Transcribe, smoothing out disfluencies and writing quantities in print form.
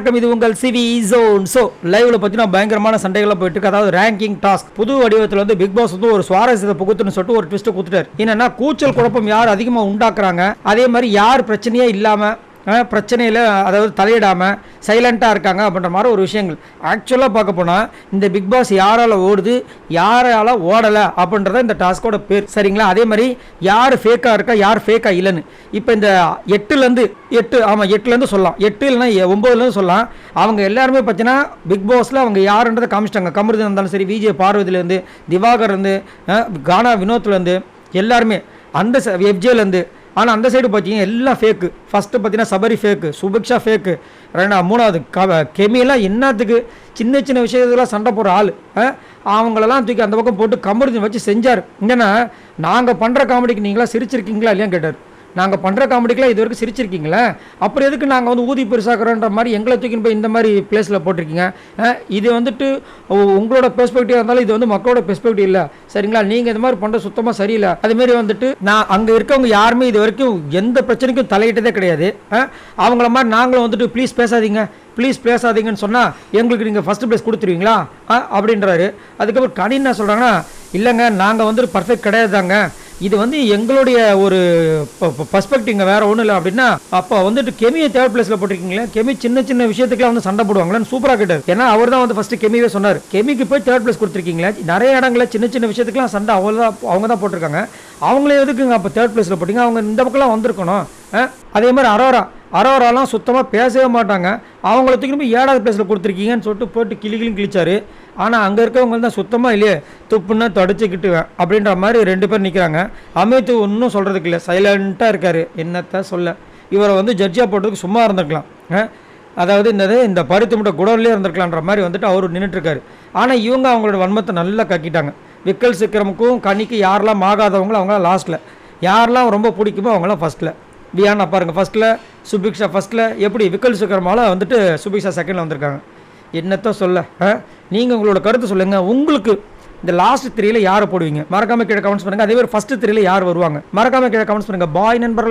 வணக்கம், இது உங்கள் சிவி ஜோன். ஸோ லைவ்ல பார்த்தீங்கன்னா பயங்கரமான சண்டைகள்லாம் போயிட்டு இருக்கு. அதாவது ரேங்கிங் டாஸ்க் புது வடிவத்தில் வந்து பிக் பாஸ் வந்து ஒரு சுவாரஸ்யத்தை புகுத்துன்னு சொல்லிட்டு ஒரு ட்விஸ்ட் கொடுத்துட்டாரு. என்னன்னா கூச்சல் குழப்பம் யார் அதிகமாக உண்டாக்குறாங்க, அதே மாதிரி யார் பிரச்சனையே இல்லாமல் பிரச்சனையில் அதாவது தலையிடாமல் சைலண்ட்டாக இருக்காங்க அப்படின்ற மாதிரி ஒரு விஷயங்கள். ஆக்சுவலாக பார்க்க போனால் இந்த பிக் பாஸ் யாரால் ஓடுது யாரால் ஓடலை அப்படின்றத இந்த டாஸ்கோட பேர், சரிங்களா? அதே மாதிரி யார் ஃபேக்காக இருக்கா யார் ஃபேக்காக இல்லைன்னு இப்போ இந்த 8 சொல்லலாம், 8 இல்லைன்னா 9 சொல்லலாம். அவங்க எல்லாருமே பார்த்தீங்கன்னா பிக் பாஸில் அவங்க யாருன்றதை காமிச்சிட்டாங்க. கமருதீன் இருந்தாலும் சரி, விஜய் பார்வதிலேருந்து, திவாகர் இருந்து, கானா வினோத்லேருந்து எல்லாருமே, அந்த எஃப்ஜேலேருந்து. ஆனால் அந்த சைடு பார்த்தீங்கன்னா எல்லாம் ஃபேக்கு. ஃபஸ்ட்டு பார்த்தீங்கன்னா சபரி ஃபேக்கு, சுபிக்ஷா ஃபேக்கு, மூணாவது கெமியெல்லாம் என்னத்துக்கு சின்ன சின்ன விஷயத்துலாம் சண்டை போடுற ஆள். அவங்களெல்லாம் தூக்கி அந்த பக்கம் போட்டு கமருதீன் வச்சு செஞ்சார். என்னன்னா நாங்கள் பண்ணுற காமெடிக்கு நீங்களாம் சிரிச்சிருக்கீங்களா இல்லையான்னு கேட்டார். நாங்கள் பண்ணுற காமெடிக்கெலாம் இது வரைக்கும் சிரிச்சிருக்கீங்களா, அப்புறம் எதுக்கு நாங்கள் வந்து ஊதி பெருசாக்குறோன்ற மாதிரி எங்களை தூக்கின்னு போய் இந்த மாதிரி பிளேஸில் போட்டிருக்கீங்க. இது வந்துட்டு உங்களோட பெர்ஸ்பெக்டிவ் இருந்தாலும் இது வந்து மக்களோட பெர்ஸ்பெக்டிவ் இல்லை, சரிங்களா? நீங்கள் இந்த மாதிரி பண்ணுற சுத்தமாக சரியில்லை. அதுமாரி வந்துட்டு நான் அங்கே இருக்கவங்க யாருமே இது வரைக்கும் எந்த பிரச்சனைக்கும் தலையிட்டதே கிடையாது. அவங்கள மாதிரி நாங்களும் வந்துட்டு ப்ளீஸ் பேசாதீங்கன்னு சொன்னால் எங்களுக்கு நீங்கள் ஃபஸ்ட்டு ப்ளேஸ் கொடுத்துருவீங்களா அப்படின்றாரு. அதுக்கப்புறம் கனி என்ன சொல்கிறாங்கன்னா, இல்லைங்க நாங்கள் வந்துட்டு பர்ஃபெக்ட் கிடையாது தாங்க, இது வந்து எங்களுடைய ஒரு பர்ஸ்பெக்டிவ்ங்க, வேறு ஒன்றும் இல்லை அப்படின்னா. அப்போ வந்துட்டு கெமியை தேர்ட் பிளேஸில் போட்டிருக்கீங்களே, கெமி சின்ன சின்ன விஷயத்துக்குலாம் வந்து சண்டை போடுவாங்களான்னு சூப்பராக கேட்டார். ஏன்னா அவர் தான் வந்து ஃபஸ்ட்டு கெமியே சொன்னார். கெமிக்கு போய் தேர்ட் பிளேஸ் கொடுத்துருக்கீங்களே, நிறைய இடங்களில் சின்ன சின்ன விஷயத்துக்குலாம் சண்டை அவங்க தான் போட்டிருக்காங்க. அவங்களே எதுக்குங்க அப்போ தேர்ட் பிளேஸில் போட்டிங்க, அவங்க இந்த பக்கம்லாம் வந்திருக்கணும். அதே மாதிரி அரோராலாம் சுத்தமாக பேசவே மாட்டாங்க, அவங்கள தூக்கி போய் 7வது பிளேஸில் கொடுத்துருக்கீங்கன்னு சொல்லிட்டு போட்டு கிழிச்சாரு. ஆனால் அங்கே இருக்கவங்க தான் சுத்தமாக இல்லையே துப்புன்னா தொடச்சிக்கிட்டுவேன் அப்படின்ற மாதிரி 2 பேர் நிற்கிறாங்க. அமித் ஒன்றும் சொல்கிறதுக்கு இல்லை, சைலண்ட்டாக இருக்கார். என்னத்த சொல்ல, இவரை வந்து ஜட்ஜாக போட்டதுக்கு சும்மா இருந்திருக்கலாம். அதாவது இந்த பருத்தி முட்டை குடோன்லேயே இருந்திருக்கலான்ற மாதிரி வந்துட்டு அவர் நின்றுட்டுருக்காரு. ஆனால் இவங்க அவங்களோட வன்மத்தை நல்லா கக்கிட்டாங்க. விக்கல் சிக்கிரமுக்கும் கனிக்கு யாரெல்லாம் ஆகாதவங்களோ அவங்களாம் லாஸ்ட்டில், யாரெல்லாம் ரொம்ப பிடிக்குமோ அவங்களாம் ஃபஸ்ட்டில். வியானா பாருங்கள் ஃபஸ்ட்டில், சுபிக்ஷா ஃபஸ்ட்டில். எப்படி விக்கல் சிக்கிரமால வந்துட்டு சுபிக்ஷா செகண்டில் வந்திருக்காங்க. என்னத்த சொல்ல, நீங்கள் உங்களோட கருத்து சொல்லுங்கள். உங்களுக்கு இந்த லாஸ்ட் 3ல யாரை போடுவீங்க? மறக்காம கீழே கமெண்ட்ஸ் பண்ணுங்கள். அதே மாதிரி ஃபஸ்ட்டு 3ல யார் வருவாங்க? மறக்காம கீழே கமெண்ட்ஸ் பண்ணுங்கள். பாய் நண்பர்களே.